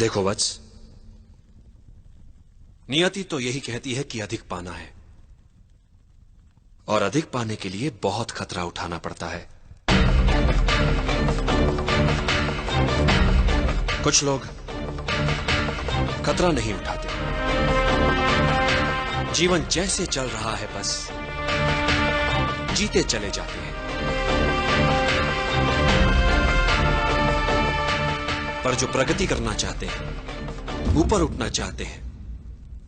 देखो वत्स, नियति तो यही कहती है कि अधिक पाना है, और अधिक पाने के लिए बहुत खतरा उठाना पड़ता है। कुछ लोग खतरा नहीं उठाते, जीवन जैसे चल रहा है बस जीते चले जाते हैं। पर जो प्रगति करना चाहते हैं, ऊपर उठना चाहते हैं,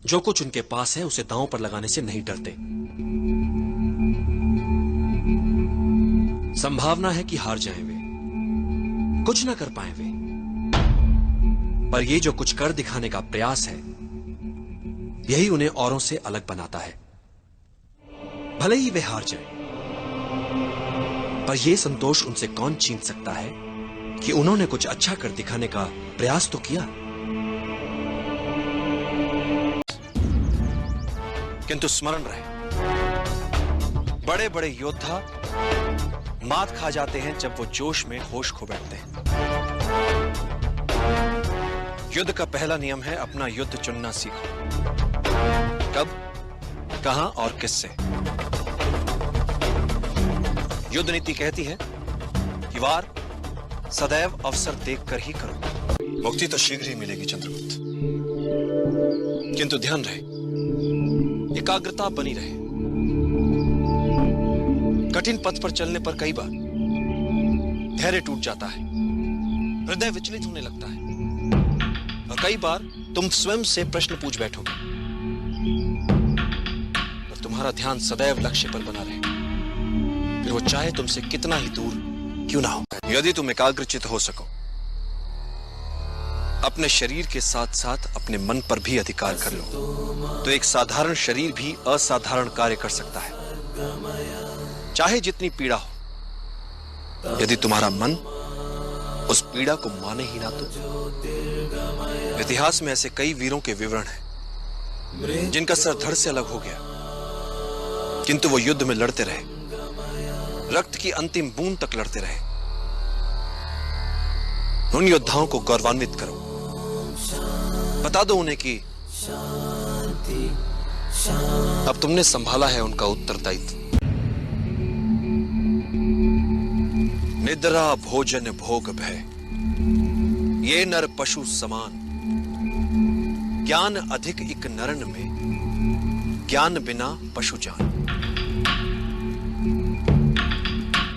जो कुछ उनके पास है उसे दांव पर लगाने से नहीं डरते। संभावना है कि हार जाएं वे, कुछ ना कर पाए वे, पर ये जो कुछ कर दिखाने का प्रयास है, यही उन्हें औरों से अलग बनाता है। भले ही वे हार जाएं, पर यह संतोष उनसे कौन छीन सकता है कि उन्होंने कुछ अच्छा कर दिखाने का प्रयास तो किया। किंतु स्मरण रहे, बड़े बड़े योद्धा मात खा जाते हैं जब वो जोश में होश खो बैठते हैं। युद्ध का पहला नियम है अपना युद्ध चुनना सीखो। कब, कहां और किससे। युद्ध नीति कहती है कि वार सदैव अवसर देखकर ही करो। मुक्ति तो शीघ्र ही मिलेगी चंद्रगुप्त, किंतु ध्यान रहे, एकाग्रता बनी रहे। कठिन पथ पर चलने पर कई बार धैर्य टूट जाता है, हृदय विचलित होने लगता है, और कई बार तुम स्वयं से प्रश्न पूछ बैठोगे, पर तुम्हारा ध्यान सदैव लक्ष्य पर बना रहे, फिर वो चाहे तुमसे कितना ही दूर क्यों ना हो। यदि तुम एकाग्रचित हो सको, अपने शरीर के साथ साथ अपने मन पर भी अधिकार कर लो, तो एक साधारण शरीर भी असाधारण कार्य कर सकता है, चाहे जितनी पीड़ा हो। यदि तुम्हारा मन उस पीड़ा को माने ही ना तो। इतिहास में ऐसे कई वीरों के विवरण हैं जिनका सर धड़ से अलग हो गया, किंतु वो युद्ध में लड़ते रहे, रक्त की अंतिम बूंद तक लड़ते रहे। उन योद्धाओं को गौरवान्वित करो, बता दो उन्हें कि अब तुमने संभाला है उनका उत्तरदायित्व। निद्रा भोजन भोग भय, ये नर पशु समान, ज्ञान अधिक इक नरन में, ज्ञान बिना पशु जान।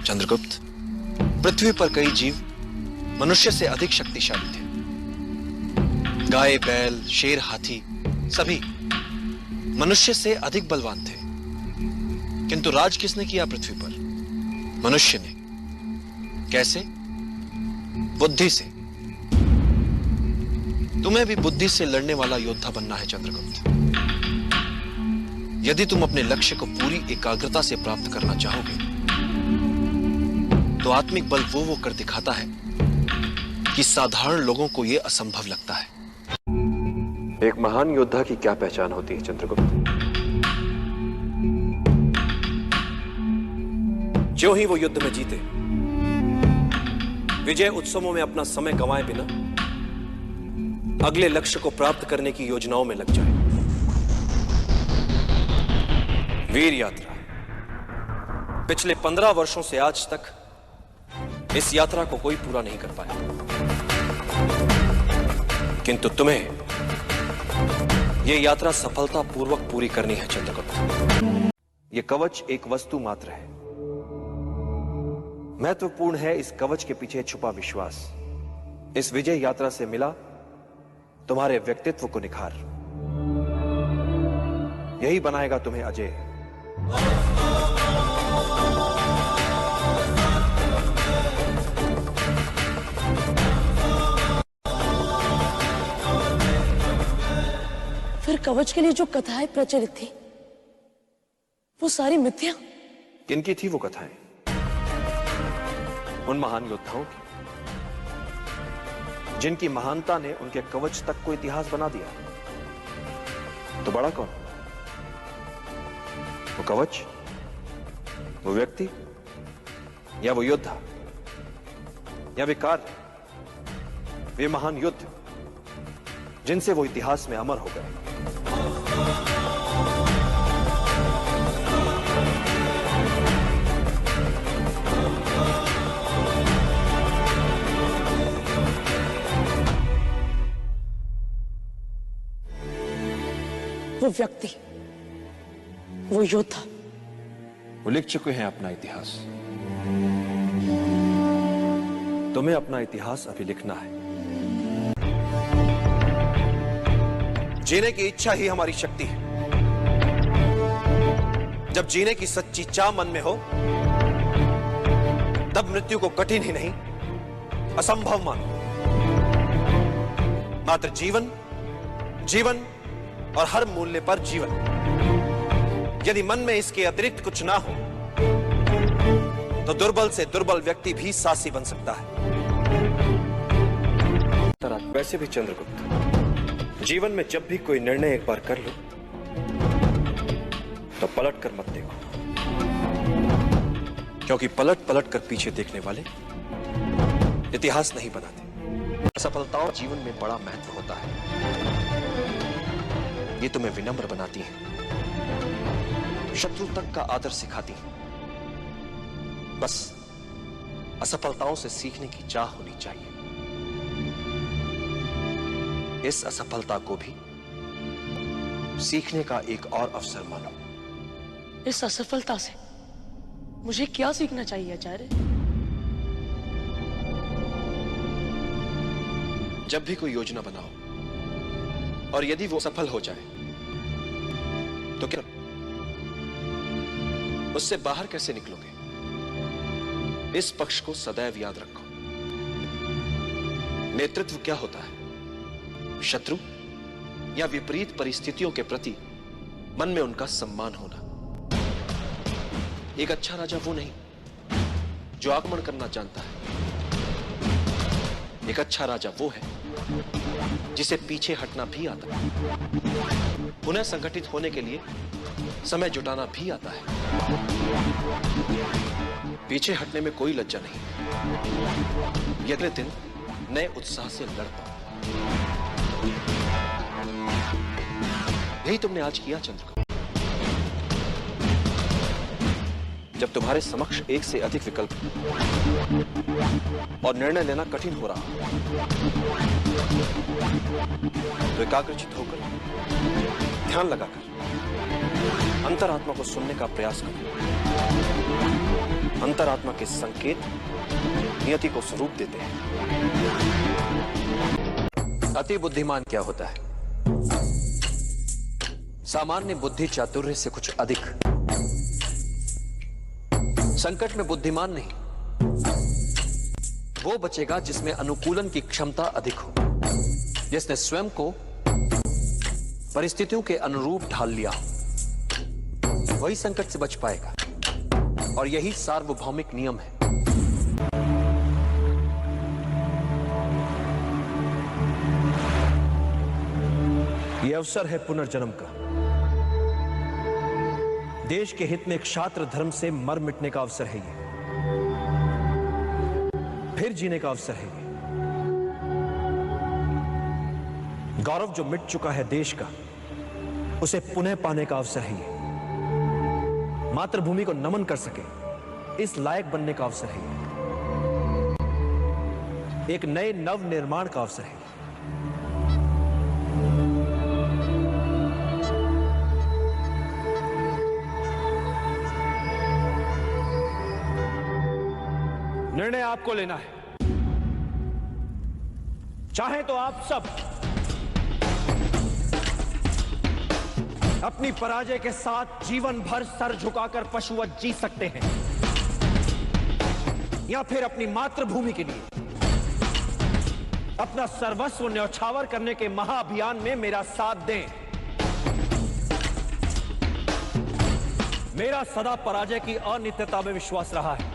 चंद्रगुप्त, पृथ्वी पर कई जीव मनुष्य से अधिक शक्तिशाली थे। गाय, बैल, शेर, हाथी सभी मनुष्य से अधिक बलवान थे, किंतु राज किसने किया पृथ्वी पर? मनुष्य ने। कैसे? बुद्धि से। तुम्हें भी बुद्धि से लड़ने वाला योद्धा बनना है चंद्रगुप्त। यदि तुम अपने लक्ष्य को पूरी एकाग्रता से प्राप्त करना चाहोगे, तो आत्मिक बल वो कर दिखाता है कि साधारण लोगों को यह असंभव लगता है। एक महान योद्धा की क्या पहचान होती है चंद्रगुप्त? जो ही वो युद्ध में जीते, विजय उत्सवों में अपना समय गंवाए बिना अगले लक्ष्य को प्राप्त करने की योजनाओं में लग जाए। वीर यात्रा पिछले 15 वर्षों से आज तक इस यात्रा को कोई पूरा नहीं कर पाया, किंतु तुम्हें यह यात्रा सफलतापूर्वक पूरी करनी है चंद्रगुप्त। यह कवच एक वस्तु मात्र है, महत्वपूर्ण है इस कवच के पीछे छुपा विश्वास। इस विजय यात्रा से मिला तुम्हारे व्यक्तित्व को निखार, यही बनाएगा तुम्हें अजय। फिर कवच के लिए जो कथाएं प्रचलित थी, वो सारी मिथ्या? किनकी थी वो कथाएं? उन महान योद्धाओं की, जिनकी महानता ने उनके कवच तक को इतिहास बना दिया। तो बड़ा कौन? वो कवच, वो व्यक्ति, या वो योद्धा, या वे कार्य, वे महान युद्ध, जिनसे वो इतिहास में अमर हो गए। वो व्यक्ति, वो योद्धा, वो लिख चुके हैं अपना इतिहास। तुम्हें अपना इतिहास अभी लिखना है। जीने की इच्छा ही हमारी शक्ति है। जब जीने की सच्ची चाह मन में हो, तब मृत्यु को कठिन ही नहीं, असंभव मानो। मात्र जीवन, जीवन और हर मूल्य पर जीवन। यदि मन में इसके अतिरिक्त कुछ ना हो, तो दुर्बल से दुर्बल व्यक्ति भी साहसी बन सकता है। वैसे भी चंद्रगुप्त, जीवन में जब भी कोई निर्णय एक बार कर लो, तो पलट कर मत देखो, क्योंकि पलट पलट कर पीछे देखने वाले इतिहास नहीं बनाते। असफलताओं जीवन में बड़ा महत्व होता है। ये तुम्हें विनम्र बनाती है, शत्रु तक का आदर सिखाती है। बस असफलताओं से सीखने की चाह होनी चाहिए। इस असफलता को भी सीखने का एक और अवसर मानो। इस असफलता से मुझे क्या सीखना चाहिए आचार्य? जब भी कोई योजना बनाओ और यदि वो सफल हो जाए, तो क्या उससे बाहर कैसे निकलोगे? इस पक्ष को सदैव याद रखो। नेतृत्व क्या होता है? शत्रु या विपरीत परिस्थितियों के प्रति मन में उनका सम्मान होना। एक अच्छा राजा वो नहीं जो आक्रमण करना जानता है। एक अच्छा राजा वो है जिसे पीछे हटना भी आता है, पुनः संगठित होने के लिए समय जुटाना भी आता है। पीछे हटने में कोई लज्जा नहीं। ये अगले दिन नए उत्साह से लड़ पाओ। यही तुमने आज किया चंद्रगुप्त। जब तुम्हारे समक्ष एक से अधिक विकल्प और निर्णय लेना कठिन हो रहा, तो एकाग्रचित होकर, ध्यान लगाकर अंतरात्मा को सुनने का प्रयास करो। अंतरात्मा के संकेत नियति को स्वरूप देते हैं। अति बुद्धिमान क्या होता है? सामान्य बुद्धि चातुर्य से कुछ अधिक। संकट में बुद्धिमान नहीं, वो बचेगा जिसमें अनुकूलन की क्षमता अधिक हो, जिसने स्वयं को परिस्थितियों के अनुरूप ढाल लिया हो। वही संकट से बच पाएगा, और यही सार्वभौमिक नियम है। यह अवसर है पुनर्जन्म का। देश के हित में क्षात्र धर्म से मर मिटने का अवसर है ये। फिर जीने का अवसर है ये। गौरव जो मिट चुका है देश का, उसे पुनः पाने का अवसर है ये। मातृभूमि को नमन कर सके, इस लायक बनने का अवसर है ये। एक नए नव निर्माण का अवसर है। निर्णय आपको लेना है। चाहे तो आप सब अपनी पराजय के साथ जीवन भर सर झुकाकर पशुवत जी सकते हैं, या फिर अपनी मातृभूमि के लिए अपना सर्वस्व न्यौछावर करने के महाअभियान में मेरा साथ दें। मेरा सदा पराजय की अनित्यता में विश्वास रहा है।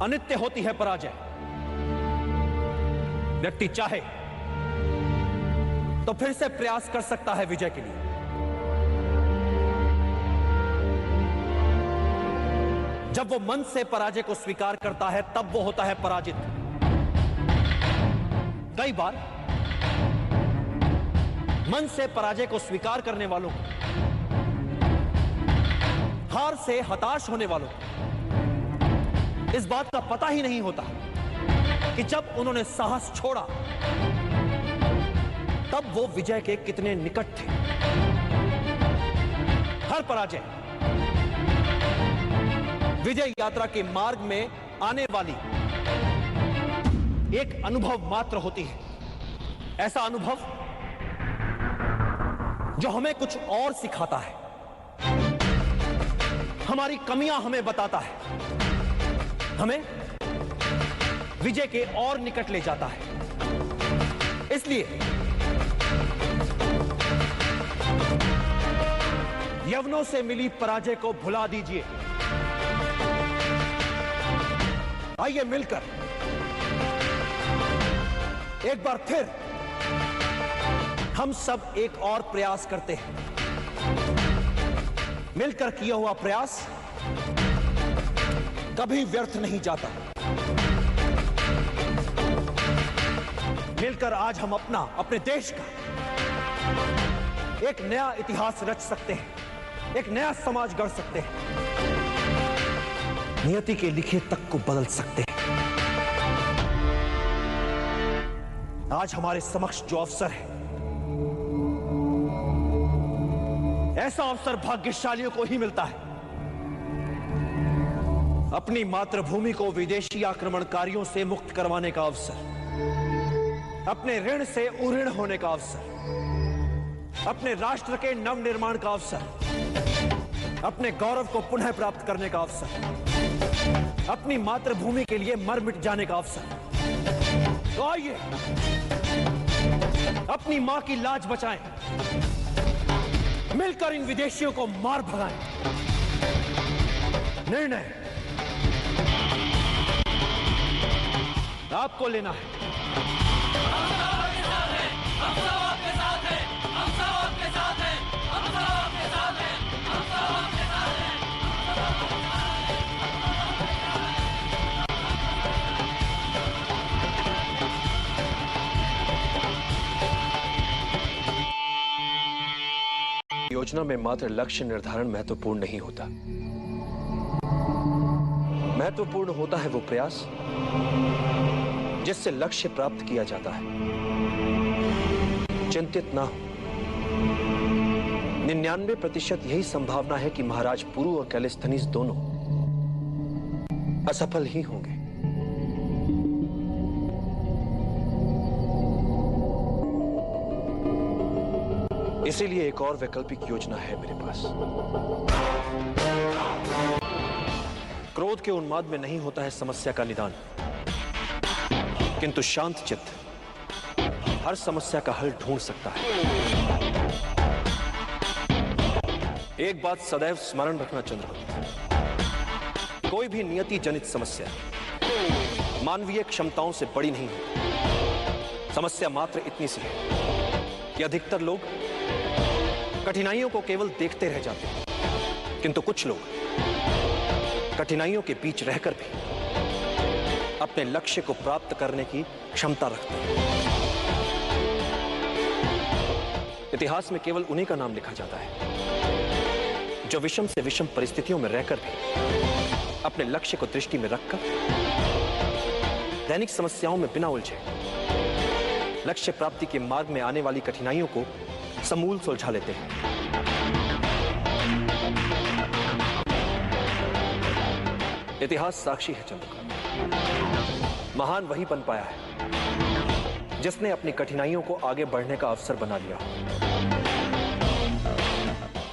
अनित्य होती है पराजय। व्यक्ति चाहे तो फिर से प्रयास कर सकता है विजय के लिए। जब वो मन से पराजय को स्वीकार करता है, तब वो होता है पराजित। कई बार मन से पराजय को स्वीकार करने वालों को, हार से हताश होने वालों को इस बात का पता ही नहीं होता कि जब उन्होंने साहस छोड़ा तब वो विजय के कितने निकट थे। हर पराजय विजय यात्रा के मार्ग में आने वाली एक अनुभव मात्र होती है। ऐसा अनुभव जो हमें कुछ और सिखाता है, हमारी कमियां हमें बताता है, हमें विजय के और निकट ले जाता है। इसलिए यवनों से मिली पराजय को भुला दीजिए। आइए मिलकर एक बार फिर हम सब एक और प्रयास करते हैं। मिलकर किया हुआ प्रयास कभी व्यर्थ नहीं जाता। मिलकर आज हम अपने देश का एक नया इतिहास रच सकते हैं, एक नया समाज गढ़ सकते हैं, नियति के लिखे तक को बदल सकते हैं। आज हमारे समक्ष जो अवसर है, ऐसा अवसर भाग्यशालियों को ही मिलता है। अपनी मातृभूमि को विदेशी आक्रमणकारियों से मुक्त करवाने का अवसर, अपने ऋण से उऋण होने का अवसर, अपने राष्ट्र के नवनिर्माण का अवसर, अपने गौरव को पुनः प्राप्त करने का अवसर, अपनी मातृभूमि के लिए मर मिट जाने का अवसर। तो आइए अपनी मां की लाज बचाएं, मिलकर इन विदेशियों को मार भगाएं। निर्णय आपको लेना है। योजना में मात्र लक्ष्य निर्धारण महत्वपूर्ण नहीं होता। महत्वपूर्ण होता है वो प्रयास जिससे लक्ष्य प्राप्त किया जाता है। चिंतित ना हो, 99% यही संभावना है कि महाराज पुरु और कैलिस्थनीज दोनों असफल ही होंगे। इसीलिए एक और वैकल्पिक योजना है मेरे पास। क्रोध के उन्माद में नहीं होता है समस्या का निदान, किंतु शांत चित्त हर समस्या का हल ढूंढ सकता है। एक बात सदैव स्मरण रखना चंद्रगुप्त, कोई भी नियति जनित समस्या मानवीय क्षमताओं से बड़ी नहीं है। समस्या मात्र इतनी सी है कि अधिकतर लोग कठिनाइयों को केवल देखते रह जाते हैं, किंतु कुछ लोग कठिनाइयों के बीच रहकर भी अपने लक्ष्य को प्राप्त करने की क्षमता रखते हैं। इतिहास में केवल उन्हीं का नाम लिखा जाता है जो विषम से विषम परिस्थितियों में रहकर भी अपने लक्ष्य को दृष्टि में रखकर दैनिक समस्याओं में बिना उलझे लक्ष्य प्राप्ति के मार्ग में आने वाली कठिनाइयों को समूल सुलझा लेते हैं। इतिहास साक्षी है चंद्रकांत, महान वही बन पाया है जिसने अपनी कठिनाइयों को आगे बढ़ने का अवसर बना लिया,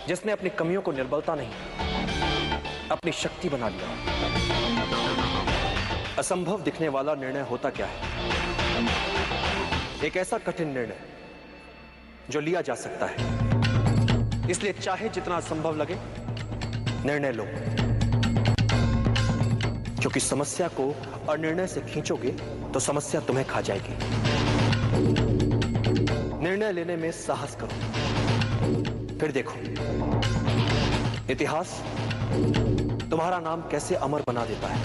जिसने अपनी कमियों को निर्बलता नहीं अपनी शक्ति बना लिया। असंभव दिखने वाला निर्णय होता क्या है? एक ऐसा कठिन निर्णय जो लिया जा सकता है। इसलिए चाहे जितना असंभव लगे, निर्णय लो, क्योंकि समस्या को अनिर्णय से खींचोगे तो समस्या तुम्हें खा जाएगी। निर्णय लेने में साहस करो, फिर देखो इतिहास तुम्हारा नाम कैसे अमर बना देता है।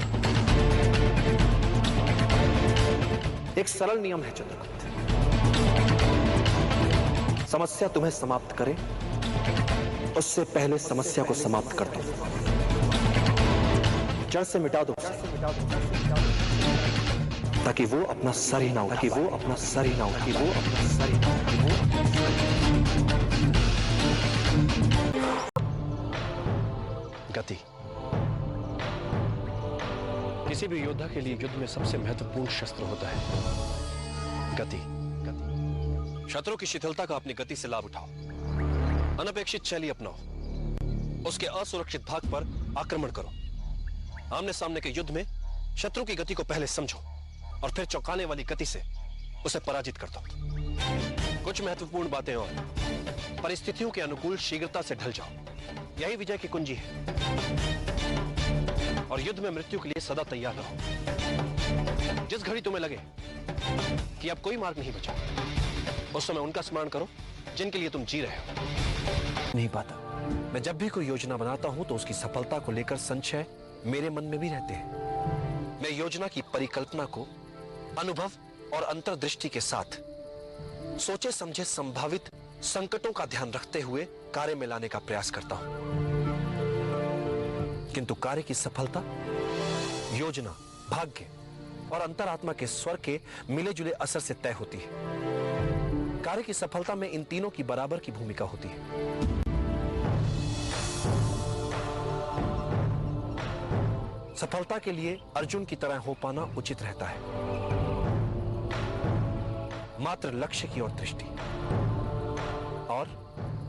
एक सरल नियम है चंद्रगुप्त, समस्या तुम्हें समाप्त करे उससे पहले समस्या को समाप्त कर दो, जड़ से मिटा दो ताकि वो अपना सर ही ना उठा, गति। किसी भी योद्धा के लिए युद्ध में सबसे महत्वपूर्ण शस्त्र होता है गति। शत्रु की शिथिलता का अपनी गति से लाभ उठाओ, अनपेक्षित शैली अपनाओ, उसके असुरक्षित भाग पर आक्रमण करो। आमने सामने के युद्ध में शत्रु की गति को पहले समझो और फिर चौंकाने वाली गति से उसे पराजित कर दो। कुछ महत्वपूर्ण बातें और, परिस्थितियों के अनुकूल शीघ्रता से ढल जाओ, यही विजय की कुंजी है। और युद्ध में मृत्यु के लिए सदा तैयार रहो। जिस घड़ी तुम्हें लगे कि अब कोई मार्ग नहीं बचा, उस समय उनका स्मरण करो जिनके लिए तुम जी रहे हो। नहीं पाता, मैं जब भी कोई योजना बनाता हूं तो उसकी सफलता को लेकर संशय मेरे मन में भी रहते हैं। मैं योजना की परिकल्पना को अनुभव और अंतर्दृष्टि के साथ सोचे समझे संभावित संकटों का ध्यान रखते हुए कार्य में लाने का प्रयास करता हूं, किंतु कार्य की सफलता योजना, भाग्य और अंतरात्मा के स्वर के मिले जुले असर से तय होती है। कार्य की सफलता में इन तीनों की बराबर की भूमिका होती है। सफलता के लिए अर्जुन की तरह हो पाना उचित रहता है, मात्र लक्ष्य की ओर दृष्टि और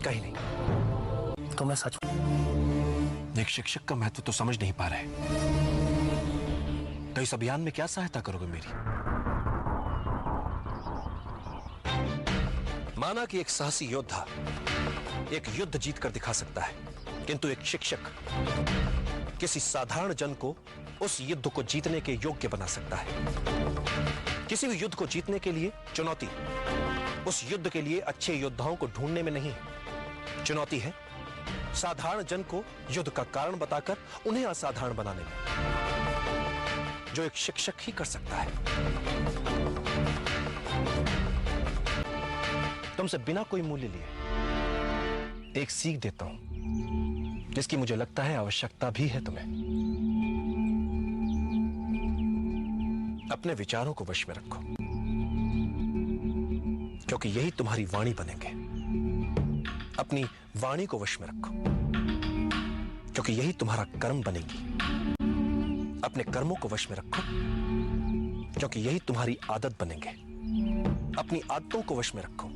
कहीं नहीं। तो मैं सच, एक शिक्षक का महत्व तो समझ नहीं पा रहे, तो इस अभियान में क्या सहायता करोगे मेरी? माना कि एक साहसी योद्धा एक युद्ध जीतकर दिखा सकता है, किंतु एक शिक्षक किसी साधारण जन को उस युद्ध को जीतने के योग्य बना सकता है। किसी भी युद्ध को जीतने के लिए चुनौती उस युद्ध के लिए अच्छे योद्धाओं को ढूंढने में नहीं है, चुनौती है साधारण जन को युद्ध का कारण बताकर उन्हें असाधारण बनाने में, जो एक शिक्षक ही कर सकता है। तुमसे बिना कोई मूल्य लिए एक सीख देता हूं, जिसकी मुझे लगता है आवश्यकता भी है तुम्हें। अपने विचारों को वश में रखो, क्योंकि यही तुम्हारी वाणी बनेंगे। अपनी वाणी को वश में रखो, क्योंकि यही तुम्हारा कर्म बनेगी। अपने कर्मों को वश में रखो, क्योंकि यही तुम्हारी आदत बनेंगे। अपनी आदतों को वश में रखो,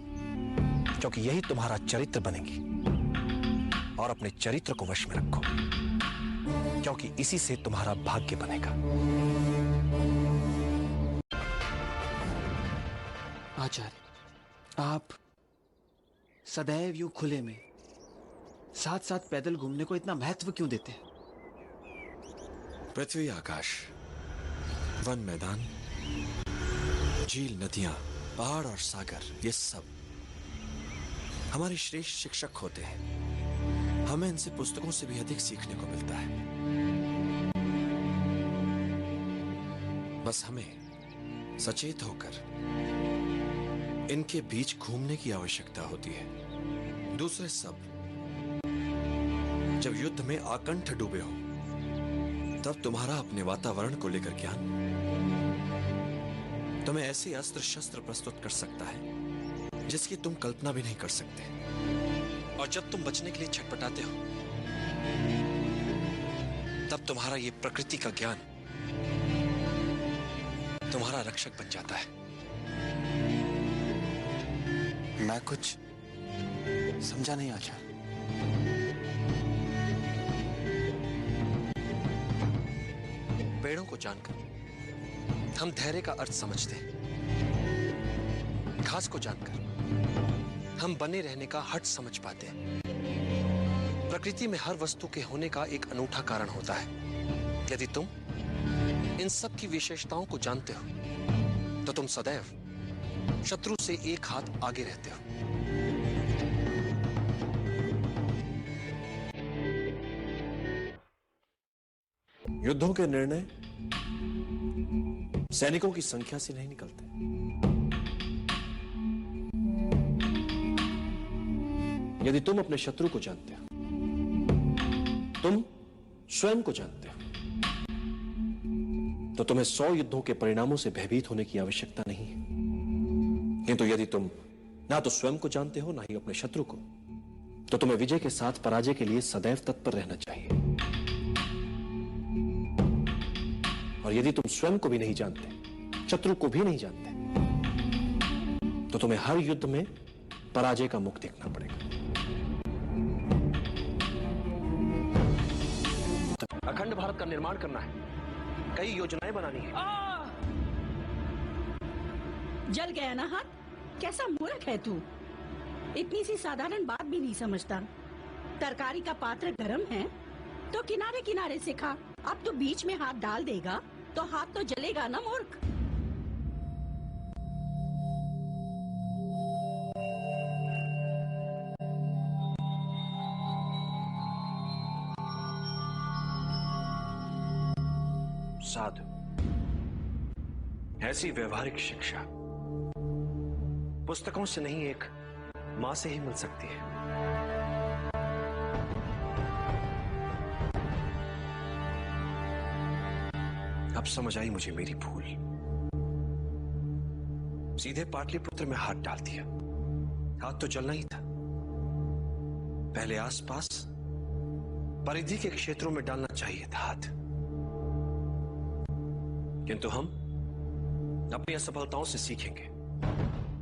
क्योंकि यही तुम्हारा चरित्र बनेगी। और अपने चरित्र को वश में रखो, क्योंकि इसी से तुम्हारा भाग्य बनेगा। आचार्य, आप सदैव यूं खुले में साथ साथ पैदल घूमने को इतना महत्व क्यों देते हैं? पृथ्वी, आकाश, वन, मैदान, झील, नदियां, पहाड़ और सागर, ये सब हमारे श्रेष्ठ शिक्षक होते हैं। हमें इनसे पुस्तकों से भी अधिक सीखने को मिलता है। बस हमें सचेत होकर इनके बीच घूमने की आवश्यकता होती है। दूसरे सब जब युद्ध में आकंठ डूबे हो, तब तुम्हारा अपने वातावरण को लेकर ज्ञान तुम्हें ऐसे अस्त्र शस्त्र प्रस्तुत कर सकता है जिसकी तुम कल्पना भी नहीं कर सकते। और जब तुम बचने के लिए छटपटाते हो, तब तुम्हारा ये प्रकृति का ज्ञान तुम्हारा रक्षक बन जाता है। मैं कुछ समझा नहीं आचार्य। पेड़ों को जानकर हम धैर्य का अर्थ समझते हैं। घास को जानकर हम बने रहने का हट समझ पाते हैं। प्रकृति में हर वस्तु के होने का एक अनूठा कारण होता है। यदि तुम इन सब की विशेषताओं को जानते हो, तो तुम सदैव शत्रु से एक हाथ आगे रहते हो। युद्धों के निर्णय सैनिकों की संख्या से नहीं निकलते, यदि तुम अपने शत्रु को जानते हो, तुम स्वयं को जानते हो, तो तुम्हें 100 युद्धों के परिणामों से भयभीत होने की आवश्यकता नहीं है। किंतु यदि तुम ना तो स्वयं को जानते हो ना ही अपने शत्रु को, तो तुम्हें विजय के साथ पराजय के लिए सदैव तत्पर रहना चाहिए। और यदि तुम स्वयं को भी नहीं जानते, शत्रु को भी नहीं जानते, तो तुम्हें हर युद्ध में पराजय का मुख देखना पड़ेगा। अखंड भारत का निर्माण करना है, कई योजनाएं बनानी है। जल गया ना हाथ? कैसा मूर्ख है तू, इतनी सी साधारण बात भी नहीं समझता। तरकारी का पात्र गरम है तो किनारे किनारे से खा, अब तो बीच में हाथ डाल देगा तो हाथ तो जलेगा ना मूर्ख। साधु, ऐसी व्यवहारिक शिक्षा पुस्तकों से नहीं, एक मां से ही मिल सकती है। अब समझ आई मुझे मेरी भूल। सीधे पाटलिपुत्र में हाथ डाल दिया। हाथ तो जलना ही था। पहले आसपास परिधि के क्षेत्रों में डालना चाहिए था हाथ। किंतु हम अपनी असफलताओं से सीखेंगे।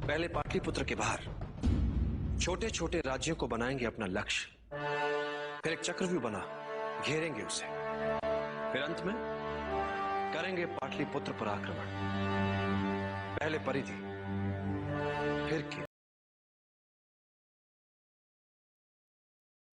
पहले पाटलिपुत्र के बाहर छोटे छोटे राज्यों को बनाएंगे अपना लक्ष्य, फिर एक चक्रव्यूह बना घेरेंगे उसे, फिर अंत में करेंगे पाटलिपुत्र पर आक्रमण। पहले परिधि, फिर